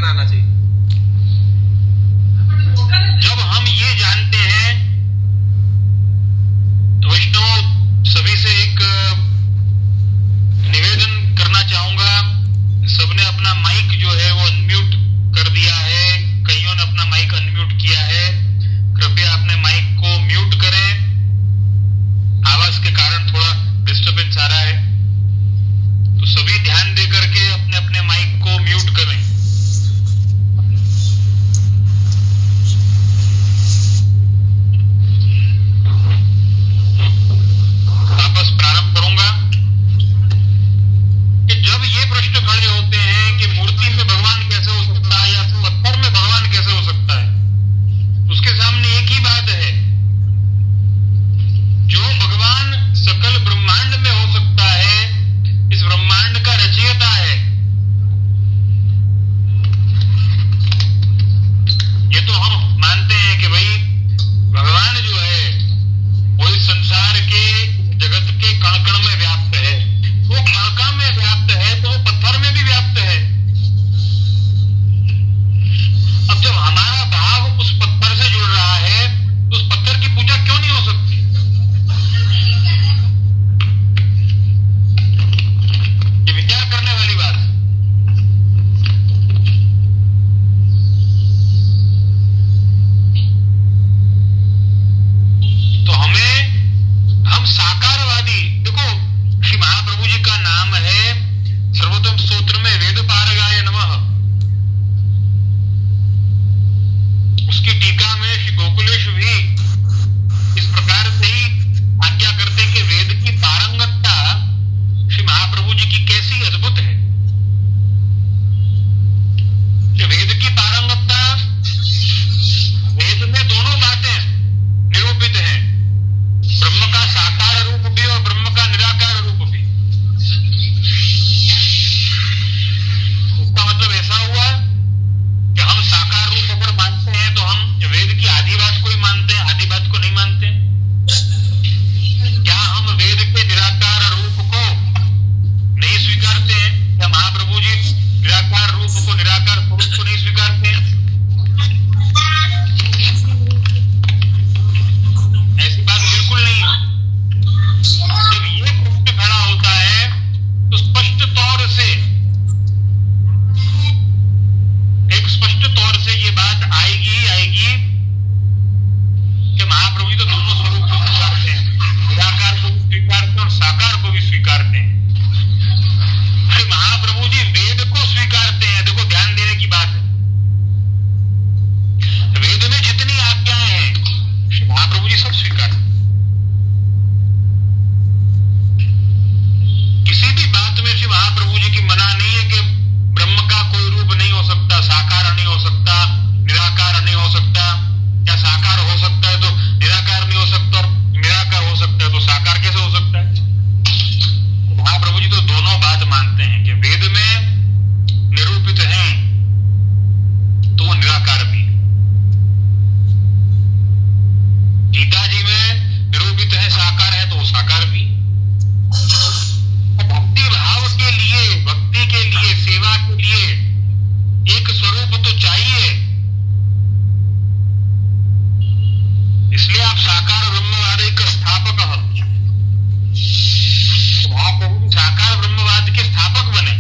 ध्यान आना चाहिए। जब हम ये जानते हैं, तो वैष्णव सभी से एक निवेदन करना चाहूंगा, सबने अपना माइक जो है वो अनम्यूट कर दिया है, कईयों ने अपना माइक अनम्यूट किया है, कृपया अपने माइक को म्यूट करें, आवाज के कारण थोड़ा डिस्टरबेंस आ रहा है, तो सभी ध्यान दे करके अपने अपने माइक को म्यूट करें। वापस प्रारंभ करूंगा कि जब ये प्रश्न खड़े होते हैं कि मूर्ति में भगवान कैसे हो सकता है या पत्थर में भगवान कैसे हो सकता है, उसके सामने एक ही बात है, जो भगवान सकल ब्रह्मांड में हो सकता है, इस ब्रह्मांड का रचयिता है। ये तो हम मानते हैं कि भाई भगवान जो है वो इस संसार के जगत के कण कण में व्याप्त है, वो कण कण में व्याप्त है तो वो पत्थर में भी व्याप्त है। अब जब हमारा भाव उस पत्थर से जुड़ रहा है तो उस पत्थर की पूजा क्यों नहीं हो सकती? ये विचार करने वाली बात है। तो हम साकारवादी, देखो श्री महाप्रभु जी का नाम है सर्वोत्तम स्तोत्र में वेद पारगाय नमः, उसकी टीका में श्री गोकुलेश भी इस प्रकार से ही आज्ञा करते हैं कि वेद की पारंगतता श्री महाप्रभु जी की कैसी अद्भुत है। कि वेद की पारंगतता, वेद में दोनों बातें निरूपित हैं, ब्रह्म का साकार रूप भी और ब्रह्म का निराकार रूप भी। उसका मतलब ऐसा हुआ कि हम साकार रूप अगर मानते हैं तो हम वेद की आदि बात को ही मानते हैं, आदि बात को नहीं मानते। क्या हम वेद के निराकार रूप को नहीं स्वीकारते हैं? क्या महाप्रभु जी निराकार रूप को, निराकार स्वरूप को नहीं स्वीकारते हैं? ऐसी बात बिल्कुल नहीं है। जब ये प्रश्न खड़ा होता है तो स्पष्ट तौर से, एक स्पष्ट तौर से ये बात आएगी कि महाप्रभु जी तो दोनों स्वरूप को स्वीकारते हैं, निराकार को भी स्वीकारते हैं और साकार को भी स्वीकारते हैं। फिर महाप्रभु जी वेद को स्वीकारते हैं। देखो ध्यान देने की बात है, वेद में जितनी आज्ञाएं हैं महाप्रभु जी सब स्वीकारते हैं। किसी भी बात में श्री महाप्रभु जी की मना नहीं है कि ब्रह्म का कोई रूप नहीं हो सकता, साकार नहीं हो सकता, निराकार नहीं हो सकता, या साकार हो सकता है तो निराकार नहीं हो सकता, और निराकार हो सकता है तो साकार कैसे हो सकता है? महाप्रभु जी तो दोनों बात मानते हैं कि वेद में निरूपित है तो वो निराकार भी, गीता जी में निरूपित है साकार है तो वो साकार भी। भक्ति भाव के लिए, भक्ति के लिए, सेवा के लिए एक स्वरूप तो चाहिए, इसलिए आप साकार ब्रह्मवाद का स्थापक हो। महाप्रभु साकार ब्रह्मवाद के स्थापक बने।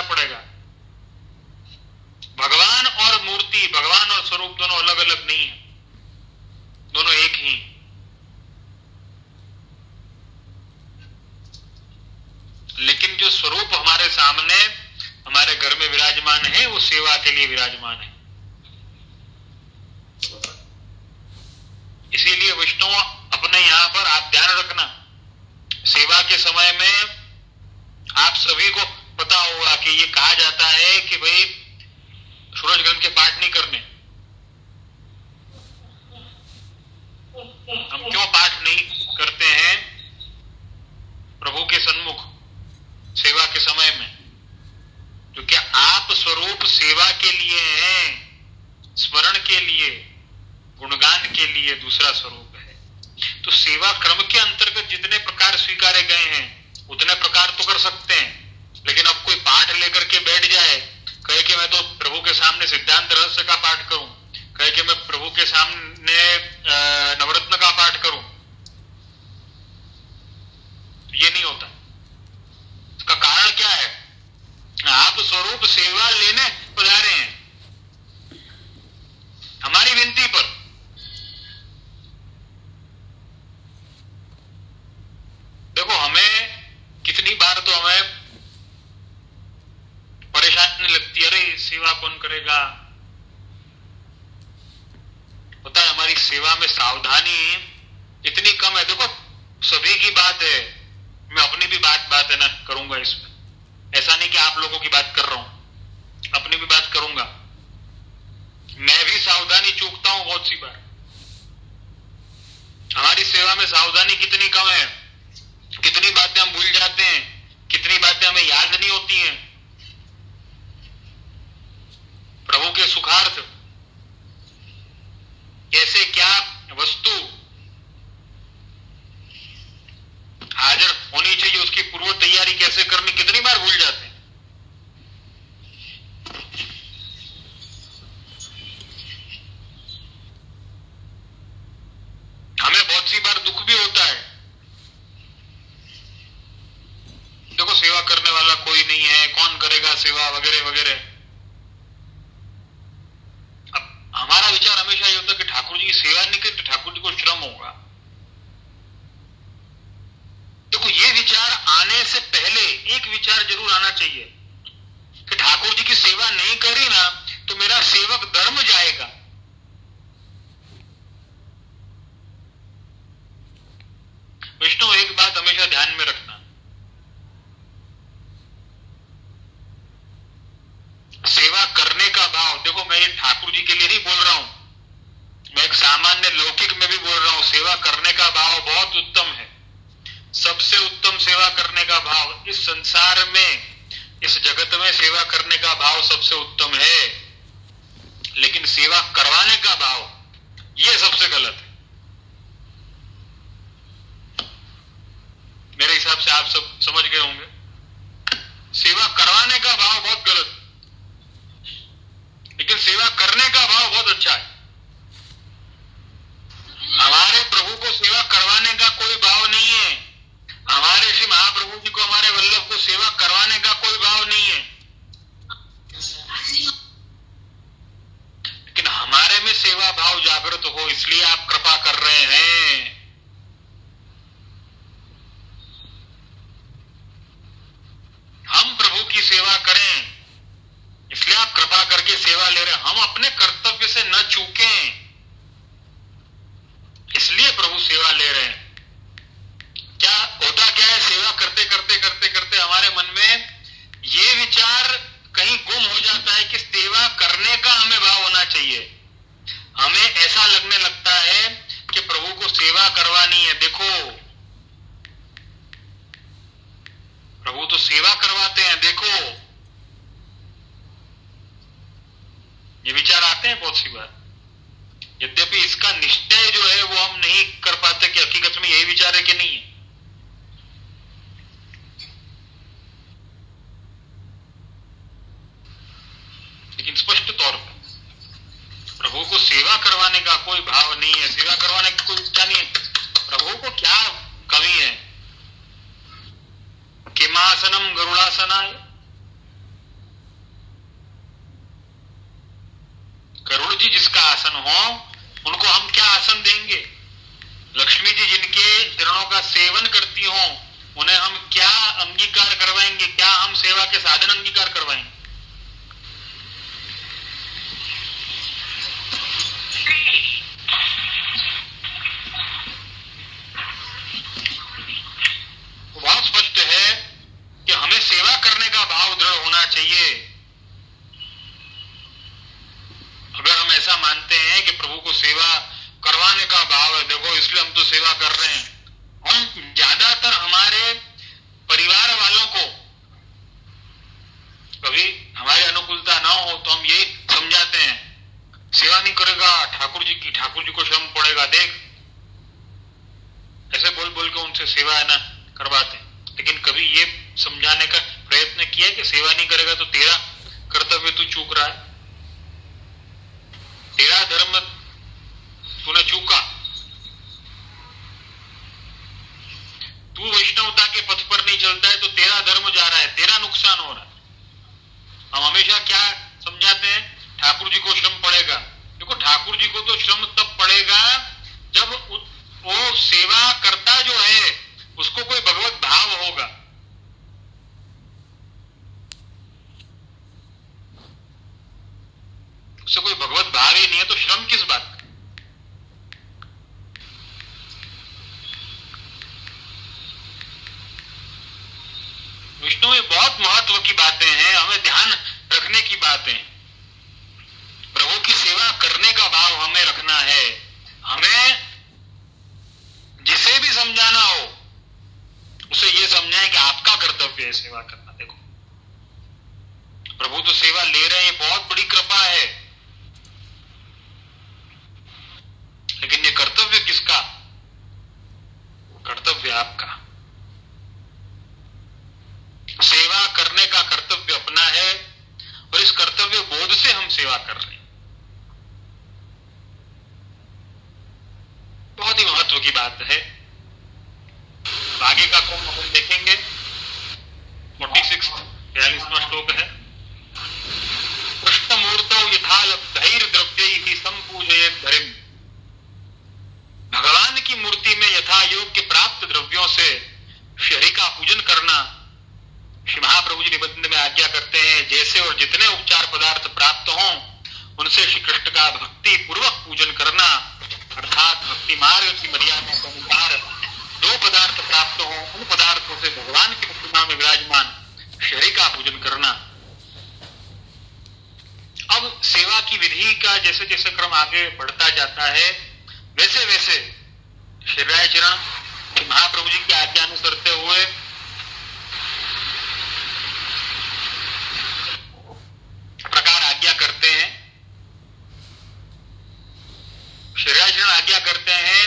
समझना पड़ेगा। भगवान और मूर्ति, भगवान और स्वरूप दोनों अलग अलग नहीं है, दोनों एक ही। लेकिन जो स्वरूप हमारे सामने हमारे घर में विराजमान है वो सेवा के लिए विराजमान है। इसीलिए वैष्णव अपने यहां पर आप ध्यान रखना, सेवा के समय में आप सभी को पता होगा कि ये कहा जाता है कि भाई सूरज ग्रहण के पाठ नहीं करने। हम क्यों पाठ नहीं करते हैं प्रभु के सन्मुख सेवा के समय में? तो क्या आप स्वरूप सेवा के लिए हैं, स्मरण के लिए, गुणगान के लिए दूसरा स्वरूप है। तो सेवा क्रम के अंतर्गत जितने प्रकार स्वीकारे गए हैं उतने प्रकार तो कर सकते हैं। लेकिन अब कोई पाठ लेकर के बैठ जाए, कहे कि मैं तो प्रभु के सामने सिद्धांत रहस्य का पाठ करूं, कहे कि मैं प्रभु के सामने नवरत्न का पाठ करूं, ये नहीं होता। इसका कारण क्या है? आप स्वरूप सेवा लेने पधारे हैं हमारी विनती पर। देखो हमें कितनी बार तो हमें परेशानी लगती है, अरे सेवा कौन करेगा। पता है हमारी सेवा में सावधानी इतनी कम है। देखो सभी की बात है, मैं अपनी भी बात है ना करूंगा इसमें, ऐसा नहीं कि आप लोगों की बात कर रहा हूं, अपनी भी बात करूंगा। मैं भी सावधानी चूकता हूं बहुत सी बार। हमारी सेवा में सावधानी कितनी कम है, कितनी बातें हम भूल जाते हैं, कितनी बातें हमें याद नहीं होती हैं। प्रभु के सुखार्थ कैसे क्या वस्तु हाजिर होनी चाहिए, उसकी पूर्व तैयारी कैसे करनी, कितनी बार भूल जाते हैं। हमें बहुत सी बार दुख भी होता है। देखो सेवा करने वाला कोई नहीं है, कौन करेगा सेवा वगैरह वगैरह। अब हमारा विचार हमेशा ये होता है कि ठाकुर जी की सेवा नहीं करें तो ठाकुर जी को श्रम होगा। देखो ये विचार आने से पहले एक विचार जरूर आना चाहिए कि ठाकुर जी की सेवा नहीं करी ना तो मेरा सेवक धर्म जाएगा। विष्णु एक बात हमेशा ध्यान में रखना, सेवा करने का भाव, देखो मैं ये ठाकुर जी के लिए नहीं बोल रहा हूं, मैं एक सामान्य लौकिक में भी बोल रहा हूं। सेवा करने का भाव बहुत उत्तम है, सबसे उत्तम सेवा करने का भाव इस संसार में, इस जगत में सेवा करने का भाव सबसे उत्तम है। लेकिन सेवा करवाने का भाव यह सबसे गलत है। मेरे हिसाब से आप सब समझ गए होंगे, सेवा करवाने का भाव बहुत गलत, लेकिन सेवा करने का भाव बहुत अच्छा है। हमारे प्रभु को सेवा करवाने का कोई भाव नहीं है, हमारे श्री महाप्रभु जी को, हमारे वल्लभ को सेवा करवाने का कोई भाव नहीं है। लेकिन हमारे में सेवा भाव जागृत हो, इसलिए आप कृपा कर रहे हैं। हम प्रभु की सेवा करें इसलिए आप कृपा करके सेवा ले रहे हैं। हम अपने कर्तव्य से न चूकें इसलिए प्रभु सेवा ले रहे हैं। क्या होता क्या है, सेवा करते करते करते करते हमारे मन में ये विचार कहीं गुम हो जाता है कि सेवा करने का हमें भाव होना चाहिए। हमें ऐसा लगने लगता है कि प्रभु को सेवा करवानी है। देखो प्रभु तो सेवा करवाते हैं, देखो ये विचार आते हैं बहुत सी बार। यद्यपि इसका निश्चय जो है वो हम नहीं कर पाते कि हकीकत में यही विचार है कि नहीं है। लेकिन स्पष्ट तौर पर प्रभु को सेवा करवाने का कोई भाव नहीं है, सेवा करवाने की कोई इच्छा नहीं है। प्रभु को क्या कमी है? किमासनम गरुड़ासनाय, जी जिसका आसन हो उनको हम क्या आसन देंगे? लक्ष्मी जी जिनके चरणों का सेवन करती हो उन्हें हम क्या अंगीकार करवाएंगे, क्या हम सेवा के साधन अंगीकार करवाएंगे? तो बहुत स्पष्ट है कि हमें सेवा करने का भाव दृढ़ होना चाहिए। अगर हम ऐसा मानते हैं कि प्रभु को सेवा करवाने का भाव है, देखो इसलिए हम तो सेवा कर रहे हैं, हम ज्यादातर हमारे परिवार वालों को कभी हमारी अनुकूलता ना हो तो हम ये समझाते हैं सेवा नहीं करेगा ठाकुर जी की, ठाकुर जी को श्रम पड़ेगा, देख, ऐसे बोल बोल के उनसे सेवा है ना करवाते हैं। लेकिन कभी ये समझाने का प्रयत्न किया कि सेवा नहीं करेगा तो तेरा कर्तव्य तू चूक रहा है, तेरा धर्म तूने चूका, तू वैष्णवता के पथ पर नहीं चलता है तो तेरा धर्म जा रहा है, तेरा नुकसान हो रहा है। हम हमेशा क्या समझाते हैं? ठाकुर जी को श्रम पड़ेगा। देखो ठाकुर जी को तो श्रम तब पड़ेगा जब वो सेवा करता जो है उसको कोई भगवत भाव होगा। उससे कोई भगवत भाव ही नहीं है तो श्रम किस बात का? विष्णु में बहुत महत्व की बातें हैं, हमें ध्यान रखने की बातें। प्रभु की सेवा करने का भाव हमें रखना है। हमें जिसे भी समझाना हो उसे ये समझाए कि आपका कर्तव्य है सेवा करना। देखो प्रभु तो सेवा ले रहे हैं, बहुत बड़ी कृपा है, लेकिन ये कर्तव्य किसका? कर्तव्य आपका। सेवा करने का कर्तव्य अपना है और इस कर्तव्य बोध से हम सेवा कर रहे हैं। बहुत ही महत्व की बात है। आगे का क्रम हम देखेंगे। 46वां श्लोक है, कृष्णमूर्तौ यथालब्धैर द्रव्यैः संपूजयेत् धरिम्। भगवान की मूर्ति में यथा योग्य प्राप्त द्रव्यों से श्री का पूजन करना श्री महाप्रभु जी निबंध में आज्ञा करते हैं। जैसे और जितने उपचार पदार्थ प्राप्त हों उनसे श्री कृष्ण का भक्ति पूर्वक पूजन करना, अर्थात भक्ति मार्ग की मर्यादा के अनुसार जो पदार्थ प्राप्त हों उन पदार्थों से भगवान की प्रतिमा में विराजमान श्री का पूजन करना। अब सेवा की विधि का जैसे जैसे क्रम आगे बढ़ता जाता है वैसे वैसे श्रीराय चरण महाप्रभु जी की आज्ञा अनुसरते हुए प्रकार आज्ञा करते हैं। श्रीराय चरण आज्ञा करते हैं,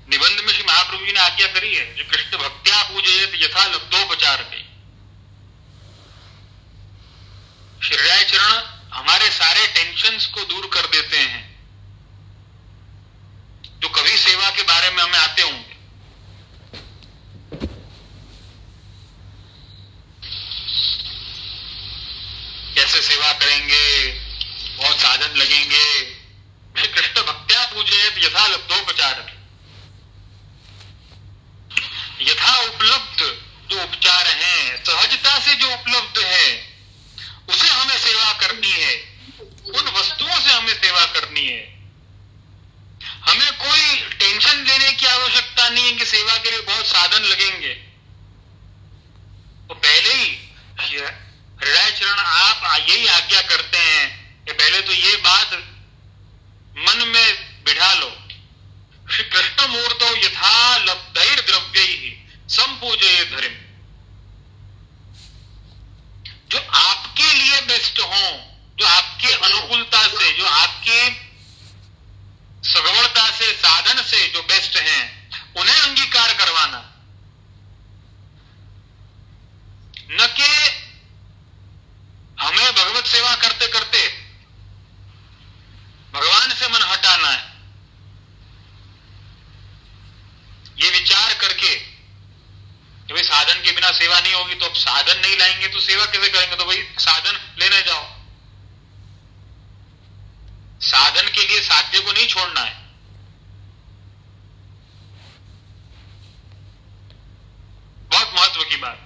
निबंध में श्री महाप्रभु जी ने आज्ञा करी है, जो कृष्ण भक्त्या पूजयेत यथा लब्धोपचार के। श्रीराय चरण हमारे सारे टेंशन्स को दूर कर देते हैं जो कभी सेवा के बारे में हमें आते होंगे। कैसे सेवा करेंगे, बहुत साधन लगेंगे। श्री कृष्ण भक्त्या पूजयेत यथा लब्धोपचार, यथा उपलब्ध जो उपचार हैं, सहजता से जो उपलब्ध है उसे हमें सेवा करनी है, उन वस्तुओं से हमें सेवा करनी है। हमें कोई टेंशन लेने की आवश्यकता नहीं है कि सेवा के लिए बहुत साधन लगेंगे। तो पहले ही हृदय चरण आप यही आज्ञा करते हैं कि पहले तो ये बात मन में बिठा लो, श्री कृष्ण मूर्तौ यथा लब्धैर द्रव्यैः संपूजयेत् धरिम्। जो आपके लिए बेस्ट हो, जो आपके अनुकूलता से, जो आपके सगवड़ता से, साधन से जो बेस्ट हैं उन्हें अंगीकार करवाना, न कि हमें भगवत सेवा करते करते भगवान से मन हटाना है। ये विचार करके कि भाई साधन के बिना सेवा नहीं होगी, तो अब साधन नहीं लाएंगे तो सेवा कैसे करेंगे? तो भाई साधन लेने जाओ। साधन के नहीं छोड़ना है। बहुत महत्व की बात।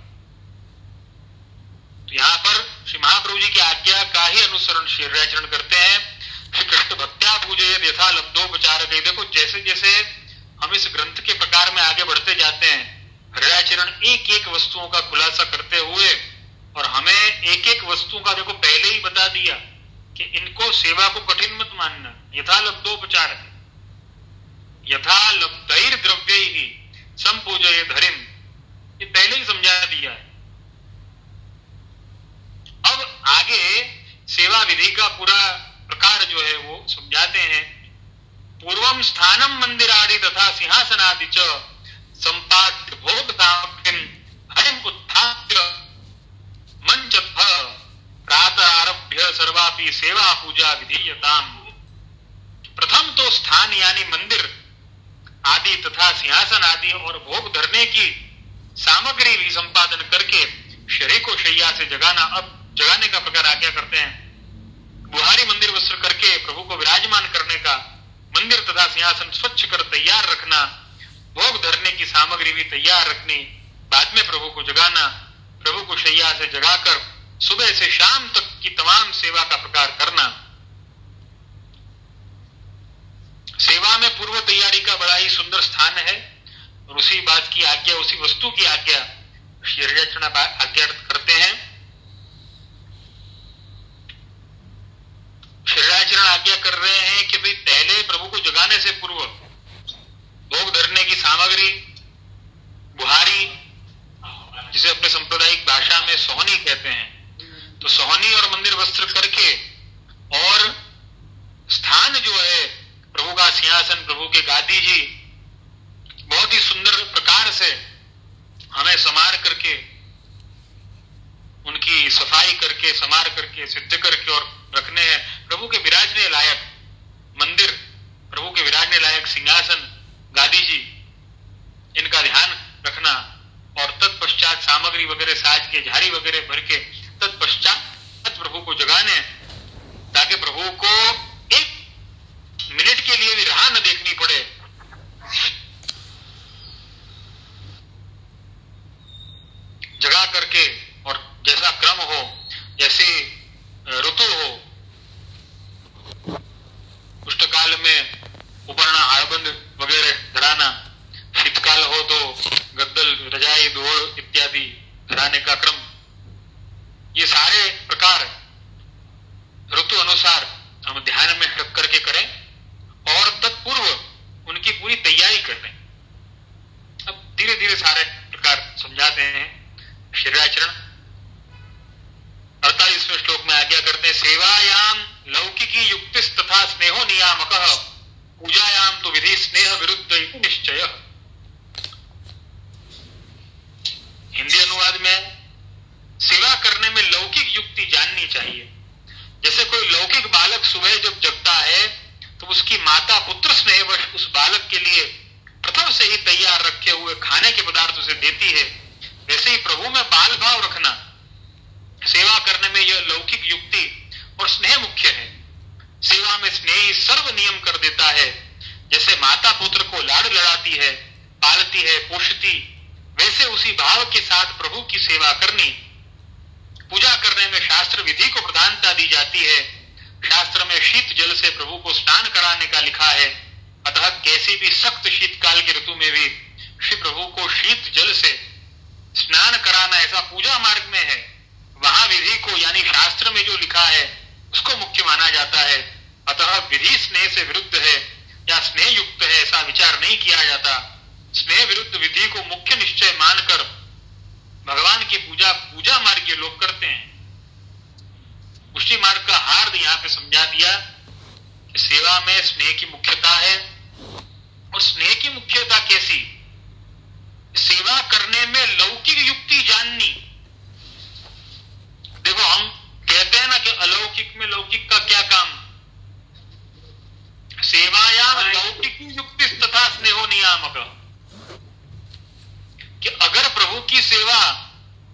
तो यहां पर श्री महाप्रभु जी की आज्ञा का ही अनुसरण शरीराचरण करते हैं। श्री कृष्ण भक्त्या पूजयेत् यथा लब्धोपचार। देखो जैसे जैसे हम इस ग्रंथ के प्रकार में आगे बढ़ते जाते हैं, हृदयाचरण एक एक वस्तुओं का खुलासा करते हुए, और हमें एक एक वस्तुओं का देखो पहले ही बता दिया कि इनको सेवा को कठिन मत मानना। यथा लब्धोपचार, यथा लब्धैर द्रव्यैहि संपूजयेत् हरिं, ये पहले ही समझा दिया है। अब आगे सेवा विधि का पूरा प्रकार जो है वो समझाते हैं। पूर्वम स्थानम मंदिरादि तथा सिंहासनादि च संपाद्य भोग सामग्रीं हरिं उत्थाप्य मंचतः प्रातः आरभ्य सर्वापि सेवा पूजा विधीयताम्। प्रथम तो स्थान यानी मंदिर आदि तथा सिंहासन आदि और भोग धरने की सामग्री भी संपादन करके शरीर को शैया से जगाना। अब जगाने का प्रकार आज्ञा करते हैं। बुहारी मंदिर वस्त्र करके प्रभु को विराजमान करने का, मंदिर तथा सिंहासन स्वच्छ कर तैयार रखना, भोग धरने की सामग्री भी तैयार रखनी, बाद में प्रभु को जगाना, प्रभु को शैया से जगाकर सुबह से शाम तक की तमाम सेवा का प्रकार करना। सेवा में पूर्व तैयारी का बड़ा ही सुंदर स्थान है, और उसी बात की आज्ञा, उसी वस्तु की आज्ञा शरीराचरण आज्ञा करते हैं। शरीराचरण आज्ञा कर रहे हैं कि भाई पहले प्रभु को जगाने से पूर्व भोग धरने की सामग्री, बुहारी, जिसे अपने सांप्रदायिक भाषा में सोहनी कहते हैं, तो सोहनी और मंदिर वस्त्र करके, और स्थान जो है प्रभु का सिंहासन, प्रभु के गादी जी बहुत ही सुंदर प्रकार से हमें संवार करके, उनकी सफाई करके, संवार करके, सिद्ध करके और रखने हैं। प्रभु के विराजने लायक मंदिर, प्रभु के विराजने लायक सिंहासन, गादी जी, इनका ध्यान रखना, और तत्पश्चात सामग्री वगैरह साज के, झाड़ी वगैरह भर के तत्पश्चात प्रभु को जगाने, ताकि प्रभु को एक मिनट के लिए भी राह न देखनी पड़े। जगा करके, और जैसा क्रम हो, जैसे ऋतु हो, उष्णकाल में उपरना हाड़बंद वगैरह धराना, शीतकाल हो तो गद्दल, रजाई, दोड़ इत्यादि धराने का क्रम, ये सारे प्रकार ऋतु अनुसार हम ध्यान में रख करके करें, और तत्पूर्व उनकी पूरी तैयारी करें। अब धीरे धीरे सारे प्रकार समझाते हैं। शरीराचरण 48वें श्लोक में आज्ञा करते हैं, सेवायाम लौकिकी युक्तिस् तथा स्नेहो नियामकः पूजायाम तो विधि स्नेह विरुद्ध इति निश्चय। हिंदी अनुवाद में सेवा करने में लौकिक युक्ति जाननी चाहिए। जैसे कोई लौकिक बालक सुबह जब जगता है तो उसकी माता पुत्र स्नेहवश उस बालक के लिए प्रथम से ही तैयार रखे हुए खाने के पदार्थ उसे देती है, वैसे ही प्रभु में बाल भाव रखना, सेवा करने में यह लौकिक युक्ति और स्नेह मुख्य है। सेवा में स्नेह ही सर्व नियम कर देता है। जैसे माता पुत्र को लाड़ लड़ाती है, पालती है, पोषती, वैसे उसी भाव के साथ प्रभु की सेवा करनी। पूजा करने में शास्त्र विधि को प्रधानता दी जाती है। शास्त्र में शीत जल से प्रभु को स्नान कराने का लिखा है, अतः कैसी भी सख्त शीतकाल की ऋतु में भी श्री प्रभु को शीत जल से स्नान कराना ऐसा पूजा मार्ग में है। वहां विधि को यानी शास्त्र में जो लिखा है उसको मुख्य माना जाता है। अतः विधि स्नेह से विरुद्ध है या स्नेह युक्त है ऐसा विचार नहीं किया जाता। स्नेह विरुद्ध विधि को मुख्य निश्चय मानकर भगवान की पूजा पूजा मार्ग के लोग करते हैं। पुष्टि मार्ग का हार्द यहाँ पे समझा दिया कि सेवा में स्नेह की मुख्यता है। और स्नेह की मुख्यता कैसी? सेवा करने में लौकिक युक्ति जाननी। देखो हम कहते हैं ना कि अलौकिक में लौकिक का क्या काम। सेवायाम लौकिक युक्ति तथा स्नेहो नियामक, कि अगर प्रभु की सेवा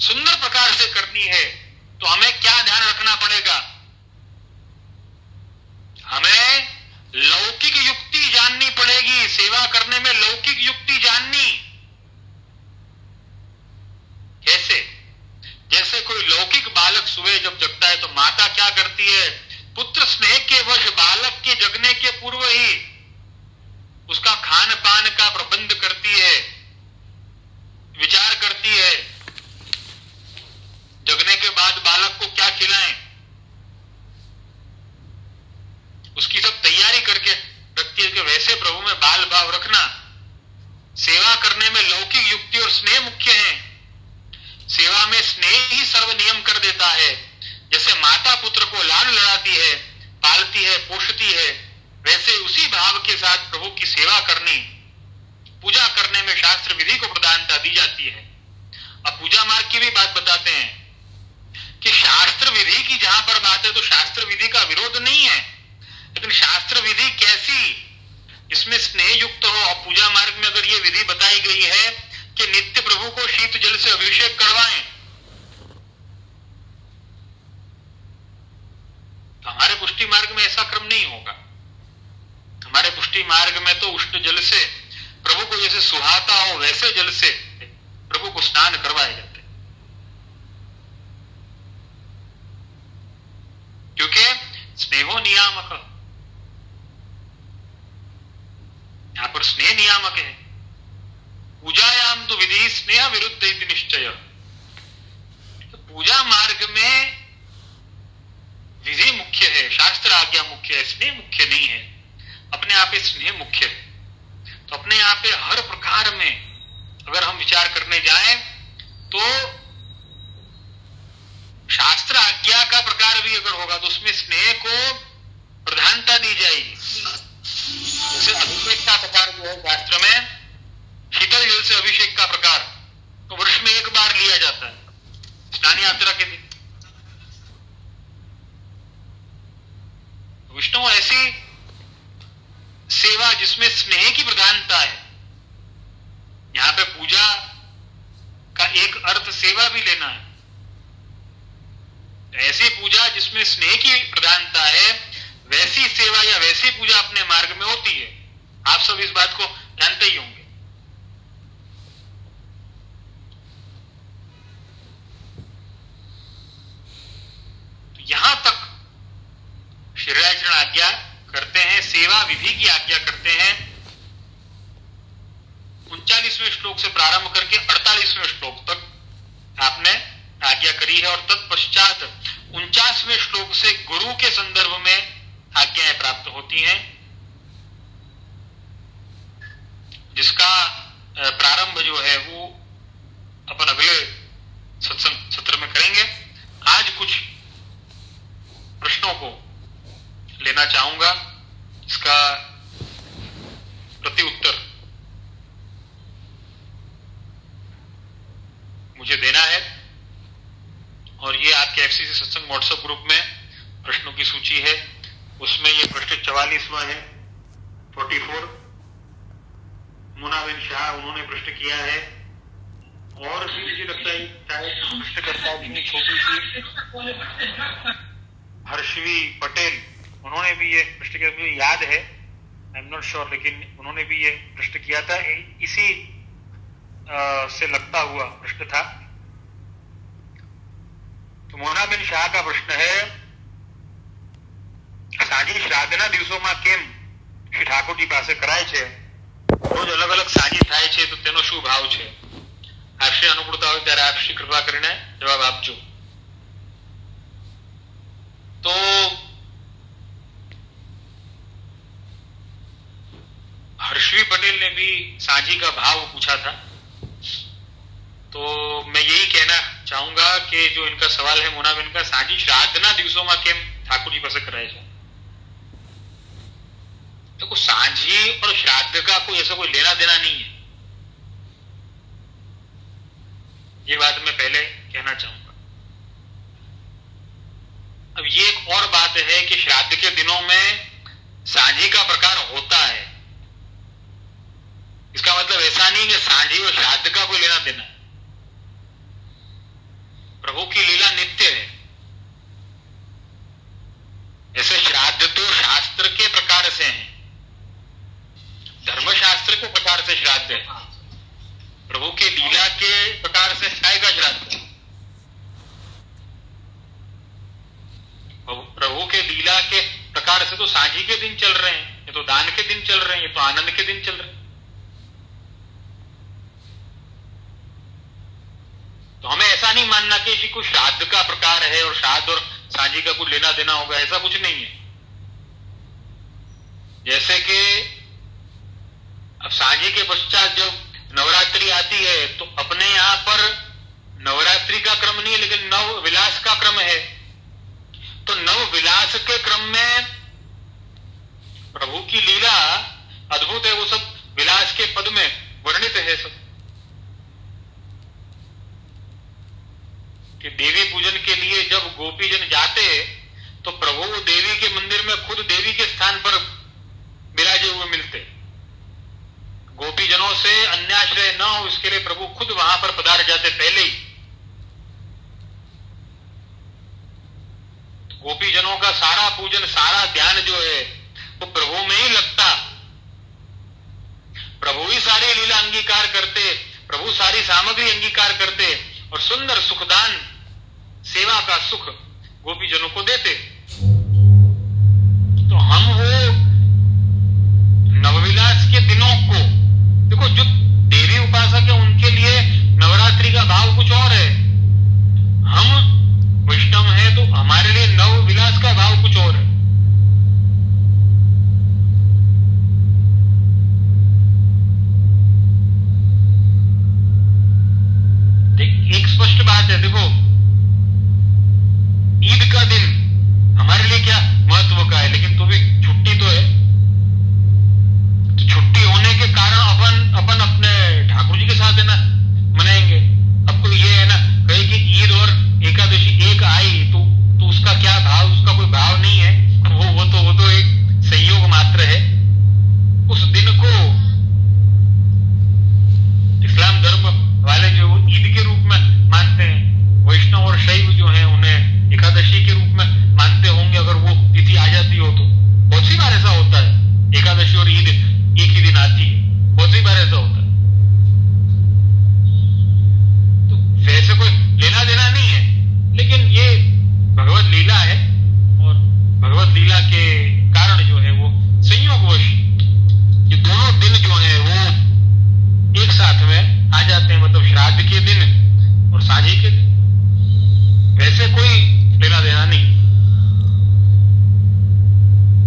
सुंदर प्रकार से करनी है तो हमें क्या ध्यान रखना पड़ेगा? हमें लौकिक युक्ति है कि वैसे प्रभु में बाल भाव रखना। सेवा करने में लौकिक युक्ति और स्नेह मुख्य है। सेवा में स्नेह ही सर्व नियम कर देता है। जैसे माता पुत्र को लाड लड़ाती है, पालती है, पोषती है, वैसे उसी भाव के साथ प्रभु की सेवा करनी, पूजा करने में शास्त्र विधि को प्रधानता दी जाती है। अब पूजा मार्ग की भी बात बताते हैं कि शास्त्र विधि की जहां पर बात है तो शास्त्र विधि का विरोध नहीं है, लेकिन शास्त्र विधि कैसी, इसमें स्नेह युक्त हो। और पूजा मार्ग में अगर ये विधि बताई गई है कि नित्य प्रभु को शीत जल से अभिषेक करवाएं, तो हमारे पुष्टि मार्ग में ऐसा क्रम नहीं होगा। हमारे पुष्टि मार्ग में तो उष्ण जल से प्रभु को जैसे सुहाता हो वैसे जल से प्रभु को स्नान करवाए जाते, क्योंकि स्नेहो नियामक, यहां पर स्नेह नियामक है। पूजायाम तो विधि स्नेह विरुद्ध इति निश्चय। तो पूजा मार्ग में विधि मुख्य है, शास्त्र आज्ञा मुख्य है, स्नेह मुख्य नहीं है। अपने आप स्नेह मुख्य है। तो अपने आप पे हर प्रकार में अगर हम विचार करने जाएं तो शास्त्र आज्ञा का प्रकार भी अगर होगा तो उसमें स्नेह को प्रधानता दी जाएगी। जैसे अभिषेक का प्रकार जो है शास्त्र में, शीतल जल से अभिषेक का प्रकार तो वर्ष में एक बार लिया जाता है स्नान यात्रा के दिन। विष्णु ऐसी सेवा जिसमें स्नेह की प्रधानता है। यहां पे पूजा का एक अर्थ सेवा भी लेना है। ऐसी पूजा जिसमें स्नेह की प्रधानता है, वैसी सेवा या वैसी पूजा अपने मार्ग में होती है। आप सब इस बात को जानते ही होंगे। तो यहां तक श्री राजचरण आज्ञा करते हैं, सेवा विधि की आज्ञा करते हैं। 39वें श्लोक से प्रारंभ करके 48वें श्लोक तक आपने आज्ञा करी है, और तत्पश्चात 49वें श्लोक से गुरु के संदर्भ में आज्ञाएं प्राप्त होती हैं, जिसका प्रारंभ जो है वो अपन अगले सत्संग सत्र में करेंगे। आज कुछ प्रश्नों को लेना चाहूंगा, इसका प्रति उत्तर मुझे देना है। और ये आपके एफसीसी सत्संग व्हाट्सएप ग्रुप में प्रश्नों की सूची है, उसमें ये प्रश्न 44वां है, 44। मुनाबिन शाह उन्होंने प्रश्न किया है, और भी मुझे लगता है शायद प्रश्नकर्ता भी छोटी सी हर्षवी पटेल, उन्होंने भी ये प्रश्न किया, मुझे याद है, आई एम नॉट श्योर, लेकिन उन्होंने भी ये प्रश्न किया था। इसी से लगता हुआ प्रश्न था। तो मोनाबेन शाह का प्रश्न है, साजी श्राद्धના દિવસોમાં કેમ શ્રી ઠાકોરજી પાસે કરાય છે? રોજ અલગ અલગ સાજી થાય છે, તો તેનો શું ભાવ છે? આપશ્રી અનુકૂળતા હોય ત્યારે આપ શ્રી કૃપા કરીને જવાબ આપજો। तो हर्षवी पटेल ने भी साझी का भाव पूछा था, तो मैं यही कहना चाहूंगा कि जो इनका सवाल है मोनाबेन का, साझी श्राद्धના દિવસોમાં કેમ ઠાકોરજી પાસે કરાય છે? तो साझी और श्राद्ध का कोई ऐसा कोई लेना देना नहीं है, ये बात मैं पहले कहना चाहूंगा। अब ये एक और बात है कि श्राद्ध के दिनों में साझी का प्रकार होता है, इसका मतलब ऐसा नहीं कि साझी और श्राद्ध का कोई लेना देना है। प्रभु की लीला नित्य है। ऐसे श्राद्ध तो शास्त्र के प्रकार से है, धर्मशास्त्र के प्रकार से श्राद्ध है, प्रभु के लीला के प्रकार से काय का श्राद्ध है। प्रभु के लीला के प्रकार से तो साझी के दिन चल रहे हैं, ये तो दान के दिन चल रहे हैं, ये तो आनंद के दिन चल रहे हैं। तो हमें ऐसा नहीं मानना कि इसी को श्राद्ध का प्रकार है और श्राद्ध और साझी का कुछ लेना देना होगा, ऐसा कुछ नहीं है। जैसे कि साझी के पश्चात जब नवरात्रि आती है तो अपने यहाँ पर नवरात्रि का क्रम नहीं है, लेकिन नव विलास का क्रम है। तो नव विलास के क्रम में प्रभु की लीला अद्भुत है, वो सब विलास के पद में वर्णित है सब। कि देवी पूजन के लिए जब गोपीजन जाते तो प्रभु देवी के मंदिर में खुद देवी के स्थान पर विराजे हुए मिलते। गोपीजनों से अन्याश्रय न हो इसके लिए प्रभु खुद वहां पर पधार जाते पहले ही। गोपीजनों का सारा पूजन, सारा ध्यान जो है वो प्रभु में ही लगता। प्रभु ही सारी लीला अंगीकार करते, प्रभु सारी सामग्री अंगीकार करते और सुंदर सुखदान सेवा का सुख गोपीजनों को देते। तो हम वो नवविलास के दिनों को देखो, जो देवी उपासक है उनके लिए नवरात्रि का भाव कुछ और है। हम वैष्णव है तो हमारे लिए नव विलास का भाव कुछ और है। एक स्पष्ट बात है, देखो ईद का दिन हमारे लिए क्या महत्व का है, लेकिन तो भी छुट्टी तो है। तो छुट्टी होने के कारण अपन अपने ठाकुर जी के साथ है ना मनाएंगे। अब कोई ये है ना कहे कि ईद और एकादशी एक आई तो उसका क्या भाव, उसका कोई भाव नहीं है। वो तो एक संयोग मात्र है। उस दिन को इस्लाम धर्म वाले जो ईद के रूप में मानते हैं, वैष्णव और शैव जो हैं उन्हें एकादशी के रूप में मानते होंगे अगर वो तिथि आ जाती हो तो। बहुत सी बार ऐसा होता है, एकादशी और ईद एक ही दिन आती है, बहुत सी बार ऐसा होता है। तो वैसे कोई लेना देना नहीं है, लेकिन ये भगवत लीला है और भगवत लीला के कारण जो है वो संयोगवश ये दोनों दिन जो है वो एक साथ में आ जाते हैं, मतलब श्राद्ध के दिन और साझी के दिन। वैसे कोई लेना देना नहीं।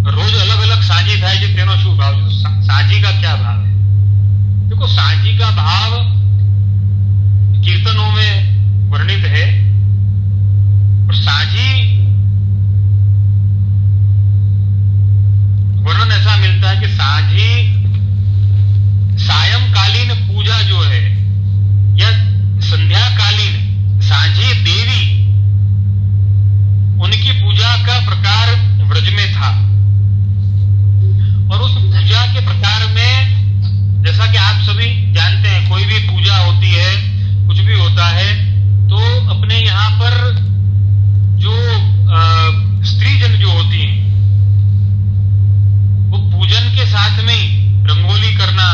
रोज अलग अलग साझी થાય છે તેનો શું ભાવ છે? साझी का क्या भाव है? देखो साझी का भाव कीर्तनों में वर्णित है और साझी वर्णन ऐसा मिलता है कि साझी सायंकालीन पूजा जो है या संध्याकालीन साझी देवी उनकी पूजा का प्रकार व्रज में था। और उस पूजा के प्रकार में जैसा कि आप सभी जानते हैं, कोई भी पूजा होती है, कुछ भी होता है तो अपने यहाँ पर जो स्त्रीजन जो होती हैं वो पूजन के साथ में ही रंगोली करना,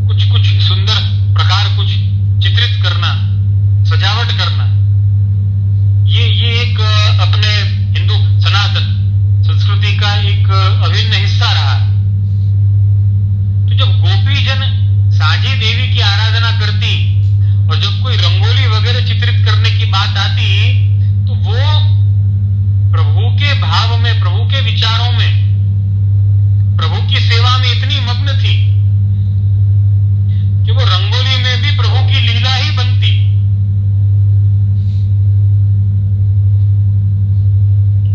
कुछ सुंदर प्रकार कुछ चित्रित करना, सजावट करना, ये एक अपने हिंदू सनातन संस्कृति का एक अभिन्न हिस्सा रहा है। तो जब गोपीजन साझी देवी की आराधना करती और जब कोई रंगोली वगैरह चित्रित करने की बात आती तो वो प्रभु के भाव में, प्रभु के विचारों में, प्रभु की सेवा में इतनी मग्न थी कि वो रंगोली में भी प्रभु की लीला ही बनती।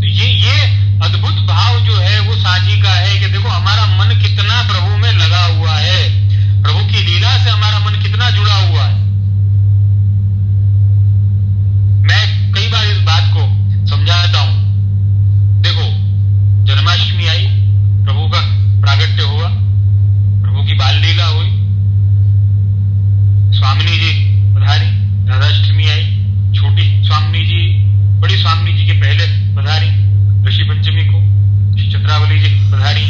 तो ये अद्भुत भाव जो है वो साझी का है कि देखो हमारा मन कितना प्रभु में लगा हुआ है, प्रभु की लीला से हमारा मन कितना जुड़ा हुआ है। मैं कई बार इस बात को समझाता हूं। देखो जन्माष्टमी आई, प्रभु का प्रागट्य हुआ, प्रभु की बाल लीला हुई, स्वामिनी जी पधारी, राधाष्टमी आई, छोटी स्वामिनी जी बड़ी स्वामिनी जी के पहले पधारी, ऋषि पंचमी को श्री चंद्रावली जी पधारी,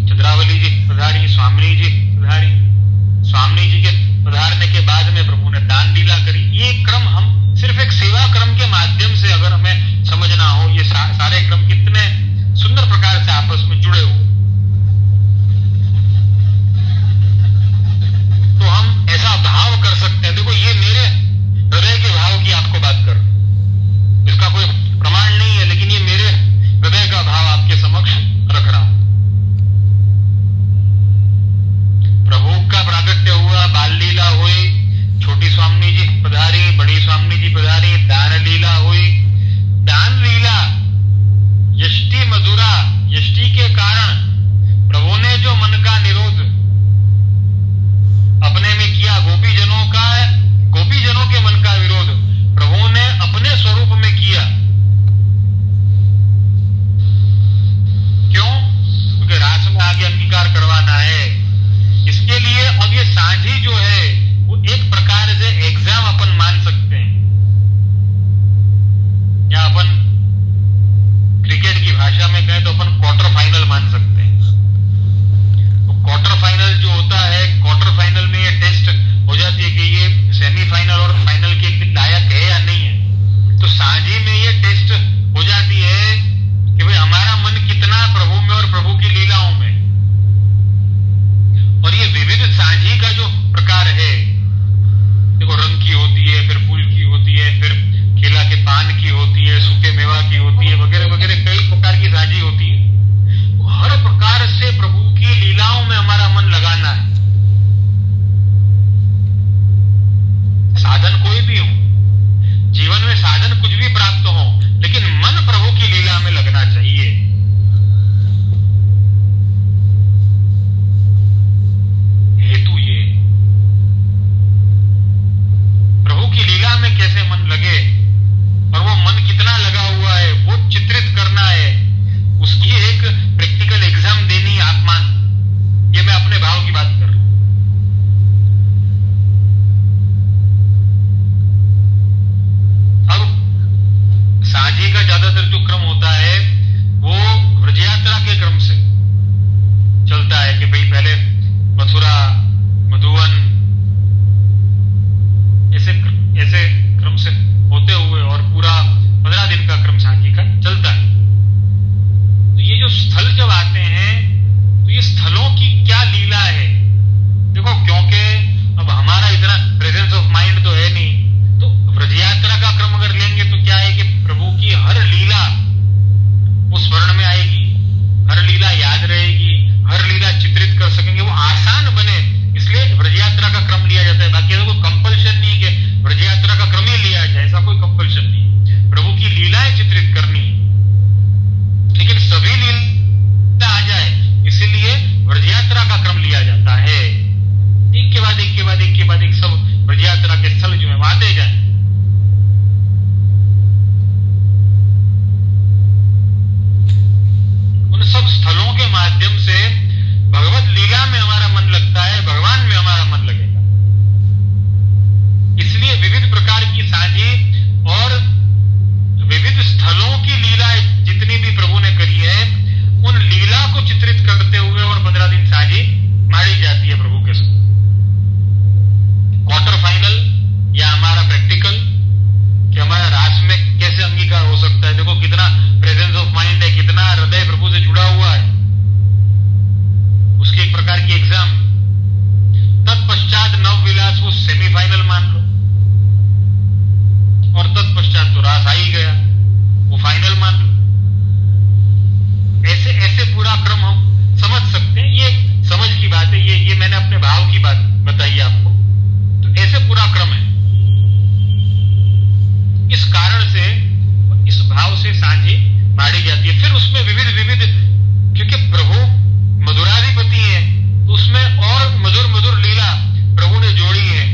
चंद्रावली जी पधारी, स्वामिनी जी पधारी। स्वामिनी जी के पधारने साझी जो है वो एक प्रकार से एग्जाम अपन मान सकते हैं, या अपन क्रिकेट की भाषा में कहें तो अपन क्वार्टर फाइनल मान सकते हैं। तो क्वार्टर फाइनल जो होता है, क्वार्टर फाइनल में ये टेस्ट हो जाती है कि ये सेमीफाइनल और फाइनल के लायक है या नहीं है। तो साझी में ये टेस्ट हो जाती है कि भाई हमारा मन कितना प्रभु में और प्रभु की लीलाओं में। और ये विविध साझी का जो प्रकार है, देखो रंग की होती है, फिर फूल की होती है, फिर केला के पान की होती है, सूखे मेवा की होती है, वगैरह वगैरह कई प्रकार की साझी होती है। हर प्रकार से प्रभु की लीलाओं में हमारा मन लगाना है। साधन कोई भी हो, जीवन में साधन कुछ भी प्राप्त हो, लेकिन मन प्रभु की लीला में लगना चाहिए। हेतु ये प्रभु की लीला में कैसे मन लगे और वो मन कितना लगा हुआ है वो चित्रित करना है, उसकी एक प्रैक्टिकल एग्जाम देनी है आत्मान। ये मैं अपने भाव की बात कर रहा हूं। अब साझी का ज्यादातर जो क्रम होता है वो व्रज यात्रा के क्रम से चलता है कि भाई पहले मथुरा, मधुवन, ऐसे क्रम से होते हुए और पूरा 15 दिन का क्रम साझी का चलता है। तो ये जो स्थल जब आते हैं तो ये स्थलों की क्या लीला है, देखो क्योंकि अब हमारा इतना प्रेजेंस ऑफ माइंड तो है नहीं, तो व्रज यात्रा का क्रम अगर लेंगे तो क्या है कि प्रभु की हर लीला वो स्मरण में आएगी, हर लीला याद रहेगी, हर लीला चित्रित कर सकेंगे, वो आसान बने, इसलिए व्रज यात्रा का क्रम लिया जाता है। बाकी ऐसा कोई कंपल्शन नहीं कि व्रज यात्रा का क्रम ही लिया जाए, ऐसा कोई कंपल्शन नहीं। प्रभु की लीलाएं चित्रित करनी, लेकिन सभी लीला आ जाए इसीलिए व्रज यात्रा का क्रम लिया जाता है। एक के बाद एक के बाद एक के बाद एक सब व्रज यात्रा के स्थल जो है आते जाए। उन सब स्थलों के माध्यम से भगवत लीला में हमारा मन लगता है, भगवान में हमारा मन लगेगा। इसलिए विविध प्रकार की साझी और विविध स्थलों की लीला जितनी भी प्रभु ने करी है, उन लीला को चित्रित करते हुए और 15 दिन साझी मारी जाती है प्रभु के साथ। क्वार्टर फाइनल या हमारा प्रैक्टिकल कि हमारा रास में कैसे अंगीकार हो सकता है, देखो कितना प्रेजेंस ऑफ माइंड है, कितना हृदय प्रभु से जुड़ा हुआ है, उसकी एक प्रकार की एग्जाम। तत्पश्चात नव विलास वो सेमीफाइनल मान लो, और तत्पश्चात तो रास आ ही गया, वो फाइनल मान लो। ऐसे ऐसे पूरा क्रम हम समझ सकते हैं, ये समझ की बात है, ये मैंने अपने भाव की बात बताई आपको। तो ऐसे पूरा क्रम है। इस कारण से इस भाव से साझी मारी जाती है। फिर उसमें विविध विविध, क्योंकि प्रभु मधुराधिपति है तो उसमें और मधुर मधुर लीला प्रभु ने जोड़ी है।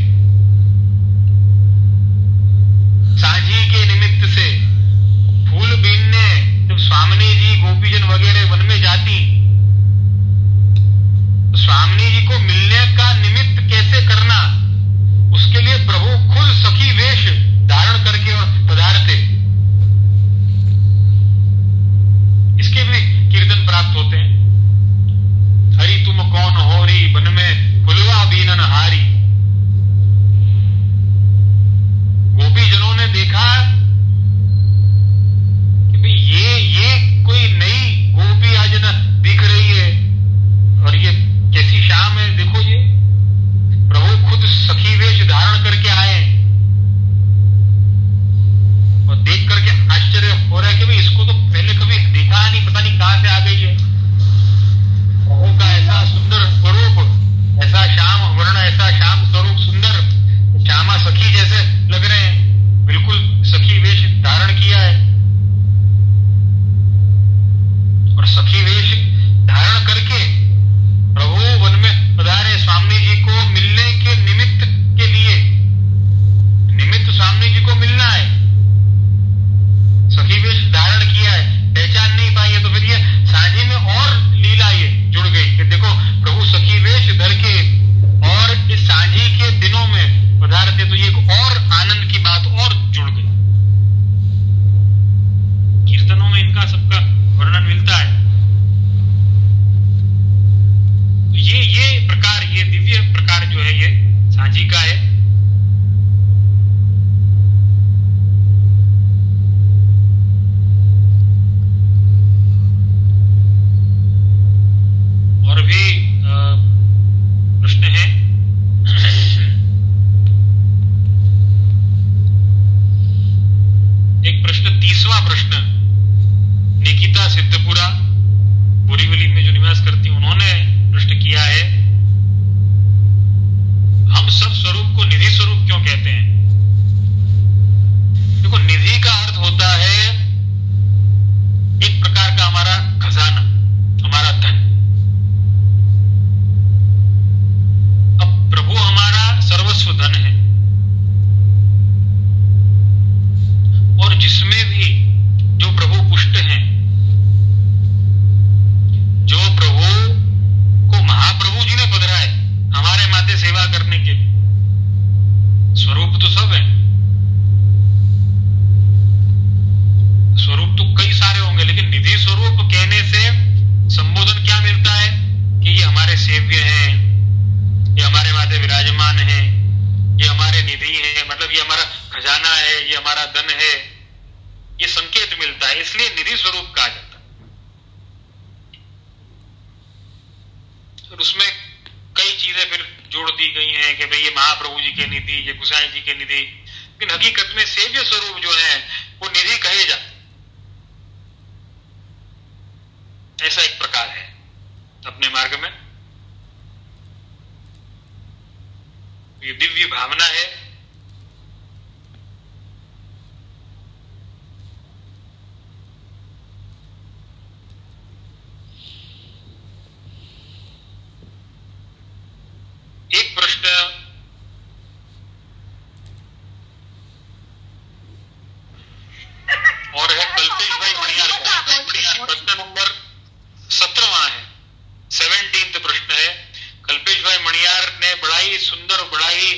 साझी के निमित्त से फूल बीनने जब स्वामिनी जी गोपीजन वगैरह वन में जाती, तो स्वामिनी जी को मिलने का निमित्त कैसे करना, उसके लिए प्रभु खुद सखी वेश धारण करके और पधारते। इसके भी कीर्तन प्राप्त होते हैं। हरि तुम कौन होरी बन में फुलवा बीनन हारी। गोपी जनों ने देखा कि भाई ये कोई नई गोपी आज न दिख रही है, और ये कैसी शाम है, देखो ये प्रभु खुद सखी वेश धारण करके आए, और देख करके आश्चर्य हो रहा है कि भाई इसको तो पहले कभी देखा नहीं, पता नहीं कहां से आ गई है। प्रभु का ऐसा सुंदर स्वरूप, ऐसा श्याम वर्ण, ऐसा श्याम जी का है। और भी प्रश्न हैं। एक प्रश्न, 30वां प्रश्न, निकिता सिद्धपुरा बोरीवली में जो निवास करती, उन्होंने प्रश्न किया है, हम सब स्वरूप को निधि स्वरूप क्यों कहते हैं? देखो, निधि का अर्थ होता है एक प्रकार का हमारा खजाना, हमारा धन। अब प्रभु हमारा सर्वस्व धन है, और जिसमें भी जो प्रभु पुष्ट हैं, जो प्रभु को महाप्रभु जी ने पधरा है हमारे माथे सेवा करने के लिए, स्वरूप तो सब है, स्वरूप तो कई सारे होंगे, लेकिन निधि स्वरूप कहने से संबोधन क्या मिलता है कि ये हमारे सेव्य हैं, ये हमारे माथे विराजमान हैं, ये हमारे निधि है, मतलब ये हमारा खजाना है, ये हमारा धन है, ये संकेत मिलता है, इसलिए निधि स्वरूप कहा जाता है। और उसमें कई चीजें फिर जोड़ दी गई हैं कि भाई ये महाप्रभु जी के निधि, ये गुसाई जी के निधि, लेकिन हकीकत में सेव्य स्वरूप जो है वो निधि कहे जाते, ऐसा एक प्रकार है अपने मार्ग में। ये दिव्य भावना है। एक प्रश्न और है कल्पेश भाई मणियार का, प्रश्न नंबर 17वां है, 17th प्रश्न है। कल्पेश भाई मणियार ने बड़ा ही सुंदर, बड़ा ही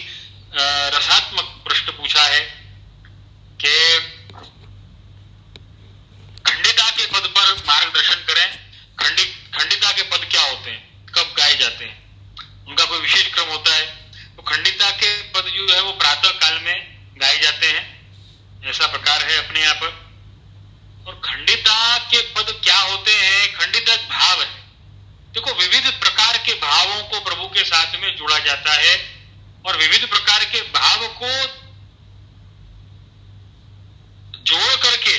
रसात्मक प्रश्न पूछा है कि खंडिता के पद पर मार्गदर्शन करें। खंडिता के पद क्या होते हैं, कब गाए जाते हैं, उनका कोई विशेष क्रम होता है? तो खंडिता के पद जो है वो प्रातः काल में गाए जाते हैं, ऐसा प्रकार है अपने यहाँ पर। और खंडिता के पद क्या होते हैं? खंडिता एक भाव है। देखो, विविध प्रकार के भावों को प्रभु के साथ में जोड़ा जाता है, और विविध प्रकार के भाव को जोड़ करके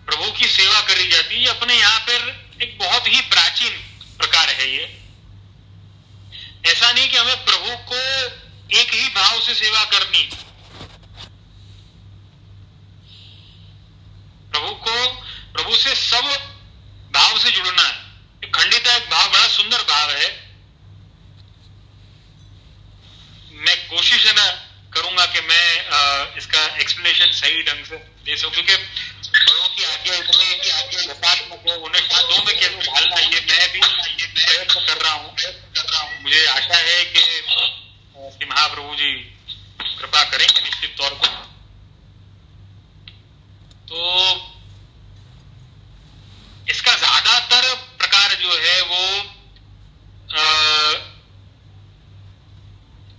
प्रभु की सेवा करी जाती है। अपने यहाँ पर एक बहुत ही प्राचीन प्रकार है ये। ऐसा नहीं कि हमें प्रभु को एक ही भाव से सेवा करनी, प्रभु से सब भाव से जुड़ना है। खंडिता एक भाव, बड़ा सुंदर भाव है। मैं कोशिश है ना करूंगा कि मैं इसका एक्सप्लेनेशन सही ढंग से दे सकूं, क्योंकि बड़ों की आज्ञा इतनी रसात्मक है, उन्हें शब्दों में कैसे ढालना, ये मैं भी प्रयत्न कर रहा हूं। मुझे आशा है कि महाप्रभु जी कृपा करेंगे निश्चित तौर पर। तो इसका ज्यादातर प्रकार जो है वो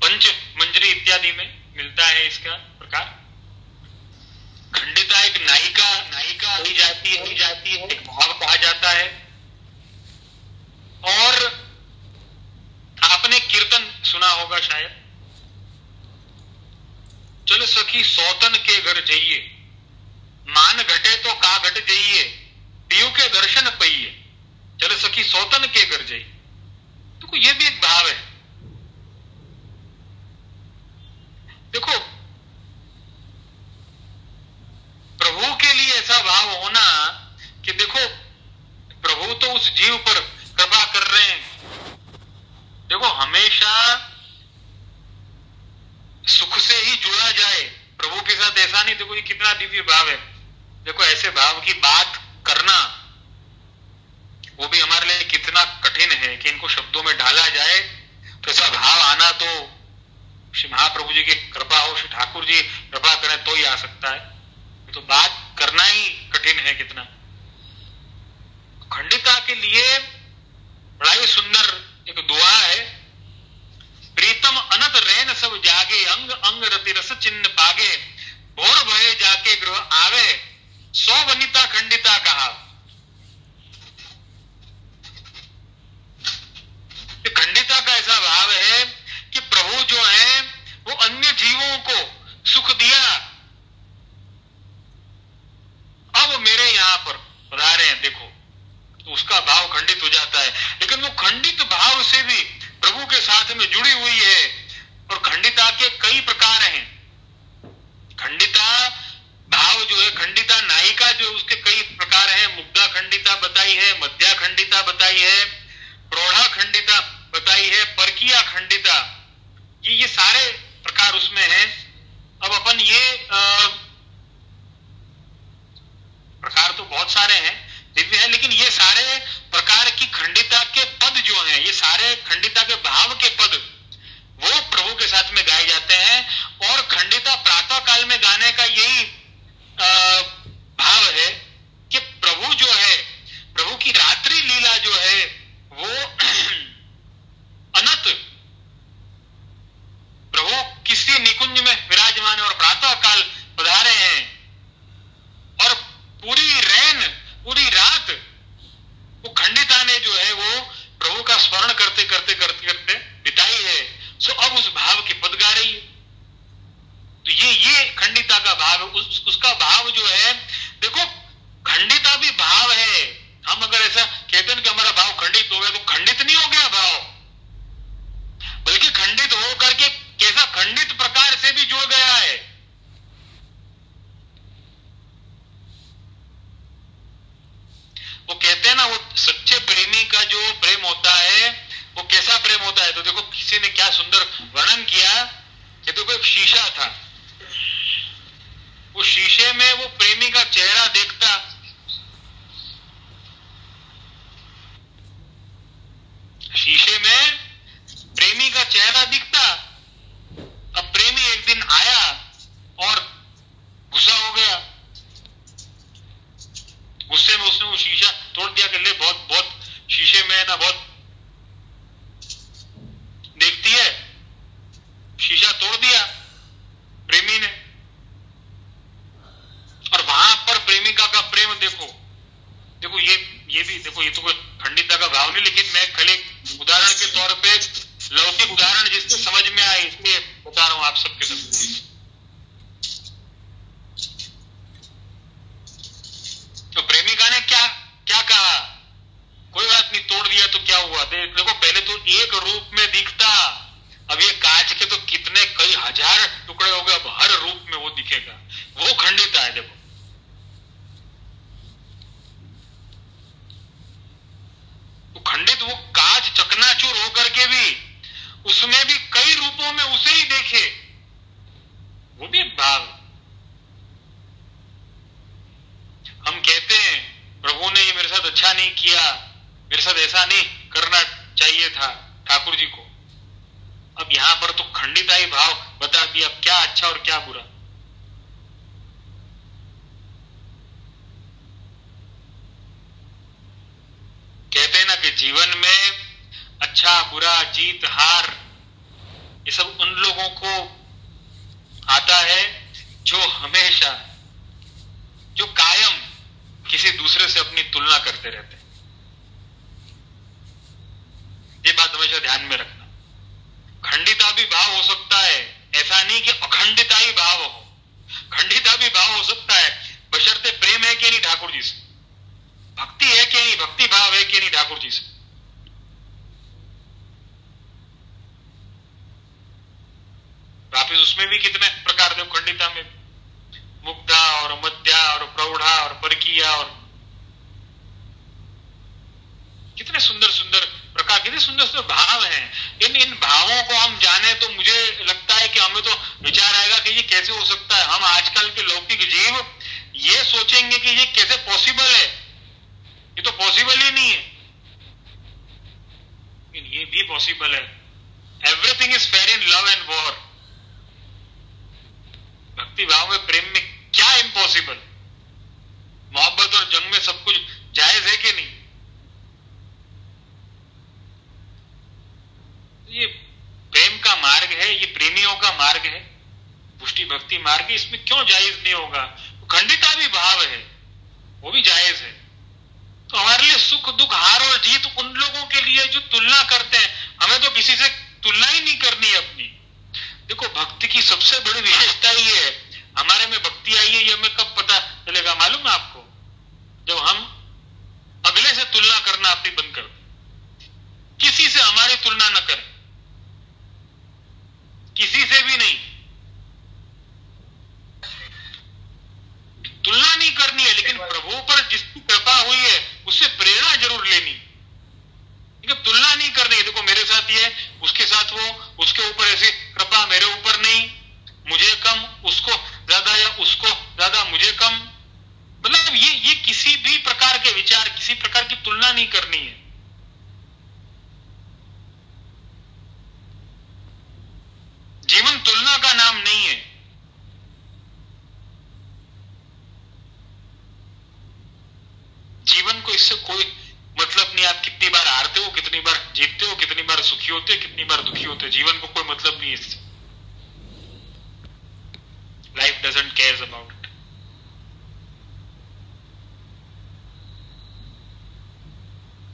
पंच मंजरी इत्यादि में मिलता है इसका प्रकार। खंडिता एक नायिका हो जाती है, एक भाव कहा जाता है। और आपने कीर्तन सुना होगा शायद, चल सखी सौतन के घर जाइए, मान घटे तो का घट जाइए, पियू के दर्शन पइए, चल सखी सौतन के घर जाइए। तो ये भी एक भाव है। देखो, प्रभु के लिए ऐसा भाव होना कि देखो प्रभु तो उस जीव पर कृपा कर रहे हैं। देखो, हमेशा सुख से ही जुड़ा जाए प्रभु के साथ, ऐसा नहीं। देखो, ये कितना दिव्य भाव है। देखो, ऐसे भाव की बात करना वो भी हमारे लिए कितना कठिन है कि इनको शब्दों में ढाला जाए। तो ऐसा भाव आना तो श्री महाप्रभु जी की कृपा हो, श्री ठाकुर जी कृपा करें तो ही आ सकता है। तो बात करना ही कठिन है कितना। खंडिता के लिए बड़ा ही सुंदर एक दुआ है, प्रीतम अनंत रैन सब जागे, संग रति रस चिन्ह पागे, भोर भये जाके गृह आवे, 100 वनिता खंडिता कहा। खंडिता का ऐसा भाव है कि प्रभु जो है वो अन्य जीवों को सुख दिया, अब मेरे यहां पर पधारे हैं देखो, तो उसका भाव खंडित हो जाता है। लेकिन वो खंडित भाव से भी प्रभु के साथ में जुड़ी हुई है। और खंडिता के कई प्रकार हैं। खंडिता भाव जो है, खंडिता नायिका जो उसके कई प्रकार हैं। मुग्धा खंडिता बताई है, मध्या खंडिता बताई है, प्रौढ़ा खंडिता बताई है, परकिया खंडिता, ये सारे प्रकार उसमें हैं। अब अपन ये प्रकार तो बहुत सारे हैं, दिव्य है, लेकिन ये सारे प्रकार की खंडिता के पद जो हैं, ये सारे खंडिता के भाव के पद वो प्रभु के साथ में गाए जाते हैं। और खंडिता प्रातः काल में गाने का यही भाव है कि प्रभु जो है, प्रभु की रात्रि लीला जो है वो अनंत, प्रभु किसी निकुंज में विराजमान और प्रातः काल पधारे हैं और पूरी रैन, पूरी रात वो खंडिता ने जो है वो प्रभु का स्मरण करते करते करते करते बिताई है। सो अब उस भाव के पद गा रही है। तो ये खंडिता का भाव, उसका भाव जो है, देखो खंडिता भी भाव है। हम अगर ऐसा कहते हैं कि हमारा भाव खंडित हो गया, तो खंडित नहीं हो गया भाव, बल्कि खंडित हो करके कैसा खंडित प्रकार से भी जुड़ गया है। वो कहते हैं ना, वो सच्चे प्रेमी का जो प्रेम होता है वो कैसा प्रेम होता है। तो देखो किसी ने क्या सुंदर वर्णन किया कि देखो एक शीशा था, वो शीशे में वो प्रेमी का चेहरा देखता, शीशे में प्रेमी का चेहरा दिखता। अब प्रेमी एक दिन आया और गुस्सा हो गया, गुस्से में उसने वो शीशा तोड़ दिया कि ले बहुत बहुत शीशे में ना बहुत देखती है, शीशा तोड़ दिया प्रेमी ने। और वहां पर प्रेमिका का प्रेम देखो, देखो ये भी देखो, ये तो कोई खंडिता का भाव नहीं, लेकिन मैं खाली उदाहरण के तौर पे लौकिक उदाहरण जिससे समझ में आए इसलिए बता रहा हूं आप सबके साथ। तो प्रेमिका ने क्या क्या कहा, कोई बात नहीं तोड़ दिया तो क्या हुआ, देखो पहले तो एक रूप में दिखता, अब ये कांच के तो कितने कई हजार टुकड़े हो गए, अब हर रूप में वो दिखेगा, वो खंडिता है। देखो तो खंडित वो कांच चकनाचूर होकर के भी उसमें भी कई रूपों में उसे ही देखे, वो भी भाव। हम कहते हैं प्रभु ने ये मेरे साथ अच्छा नहीं किया, मेरे साथ ऐसा नहीं करना चाहिए था ठाकुर जी को। अब यहां पर तो खंडिता ही भाव बता दिया, क्या अच्छा और क्या बुरा। कहते हैं ना कि जीवन में अच्छा बुरा जीत हार ये सब उन लोगों को आता है जो हमेशा, जो कायम किसी दूसरे से अपनी तुलना करते रहते हैं। ये बात हमेशा ध्यान में रखना। खंडिता भी भाव हो सकता है, ऐसा नहीं कि अखंडिता ही भाव हो, खंडिता भी भाव हो सकता है, बशर्ते प्रेम है कि नहीं ठाकुर जी से, भक्ति है कि नहीं, भक्ति भाव है कि नहीं ठाकुर जी से। वापिस उसमें भी कितने प्रकार थे खंडिता में, मुग्धा और मध्या और प्रौढ़ा और परकिया, और कितने सुंदर सुंदर प्रकार, कितने सुंदर सुंदर भाव हैं। इन भावों को हम जाने तो मुझे लगता है कि हमें तो विचार आएगा कि ये कैसे हो सकता है। हम आजकल के लौकिक जीव ये सोचेंगे कि ये कैसे पॉसिबल है, ये तो पॉसिबल ही नहीं है, लेकिन ये भी पॉसिबल है। Everything is fair in love and war. भक्ति भाव में, प्रेम में क्या इम्पॉसिबल, मोहब्बत और जंग में सब कुछ जायज है कि नहीं। ये प्रेम का मार्ग है, ये प्रेमियों का मार्ग है। पुष्टि भक्ति मार्ग, इसमें क्यों जायज नहीं होगा? खंडिता भी भाव है, वो भी जायज है। तो हमारे लिए सुख दुख हार और जीत उन लोगों के लिए जो तुलना करते हैं, हमें तो किसी से तुलना ही नहीं करनी है अपनी। देखो भक्ति की सबसे बड़ी विशेषता ये है, हमारे में भक्ति आई है ये हमें कब पता चलेगा मालूम है आपको? जब हम अगले से तुलना करना अपनी बंद कर दें, किसी से हमारी तुलना न करें, किसी से भी नहीं, तुलना नहीं करनी है, लेकिन प्रभु पर जिसकी कृपा हुई है उससे प्रेरणा जरूर लेनी, लेकिन तुलना नहीं करनी है। देखो मेरे साथ ये, उसके साथ वो, उसके ऊपर ऐसी कृपा, मेरे ऊपर नहीं, मुझे कम, उसको ज्यादा, या उसको ज्यादा मुझे कम। मतलब ये किसी भी प्रकार के विचार, किसी प्रकार की तुलना नहीं करनी है। जीवन तुलना का नाम नहीं है। जीवन को इससे कोई मतलब नहीं, आप कितनी बार हारते हो, कितनी बार जीतते हो, कितनी बार सुखी होते हो, कितनी बार दुखी होते हो, जीवन को कोई मतलब नहीं है इससे। Life doesn't cares about it.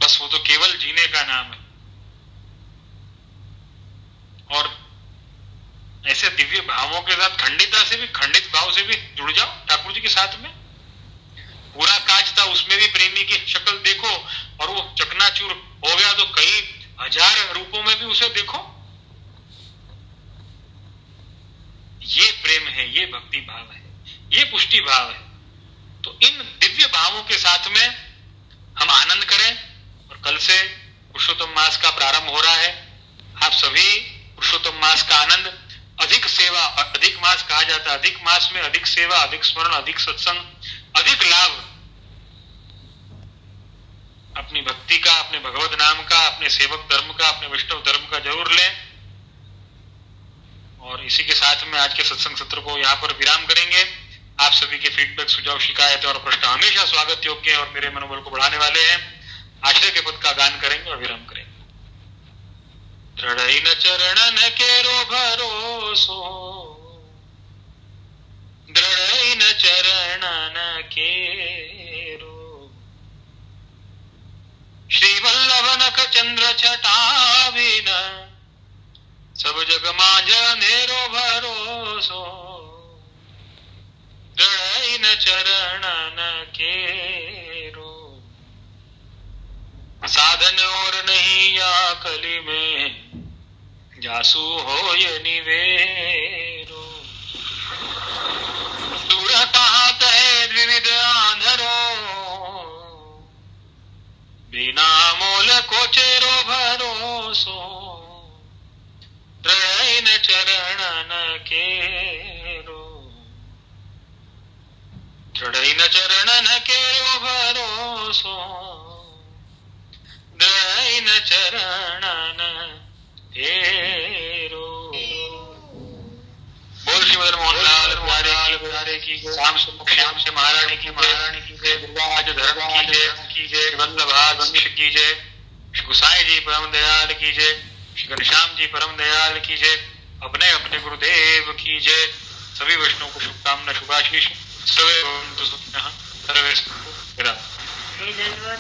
बस वो तो केवल जीने का नाम है। और ऐसे दिव्य भावों के साथ, खंडिता से भी, खंडित भाव से भी जुड़ जाओ ठाकुर जी के साथ में। पूरा कांच था, उसमें भी प्रेमी की शक्ल देखो, और वो चकनाचूर हो गया तो कई हजार रूपों में भी उसे देखो। ये प्रेम है, ये भक्ति भाव है, ये पुष्टि भाव है। तो इन दिव्य भावों के साथ में हम आनंद करें। और कल से पुरुषोत्तम मास का प्रारंभ हो रहा है। आप सभी पुरुषोत्तम मास का आनंद, अधिक सेवा, अधिक मास कहा जाता है, अधिक मास में अधिक सेवा, अधिक स्मरण, अधिक सत्संग, अधिक लाभ, अपनी भक्ति का, अपने भगवत नाम का, अपने सेवक धर्म का, अपने वैष्णव धर्म का जरूर लें। और इसी के साथ में आज के सत्संग सत्र को यहाँ पर विराम करेंगे। आप सभी के फीडबैक, सुझाव, शिकायत और प्रश्न हमेशा स्वागत योग्य और मेरे मनोबल को बढ़ाने वाले हैं। आश्रय के पद का गान करेंगे और विराम करेंगे। दृढ़ न चरणन केरो भरोसो, दृढ़ न चरणन केरो, श्री वल्लभ नख चंद्र छटाविन, सब जग माझ मेरो भरोसो, दृढ़ न चरणन केरो, साधन और नहीं या कली में, जासु हो ये निवेरो, दूर कहात है द्विविध आंधरो, बिना मोल को चेरो भरोसो, दृढ़ चरणन केरो, दृढ़ चरणन केरो भरोसो, दृढ़ चरणन केरो। बोल श्री मदन मोहन लाल प्यारे की, श्याम से महारानी की जय, दुर्गाज धर्म की जय, वल्लभा वंश की जय, श्री गोसाई जी परम दयाल की जय, श्री घनश्याम जी परम दयाल की जय, अपने अपने गुरुदेव की जय। सभी वैष्णव को शुभकामना, शुभाशीष। सर्वे भवन्तु सुखिनः, सर्वे सन्तु निरामयाः।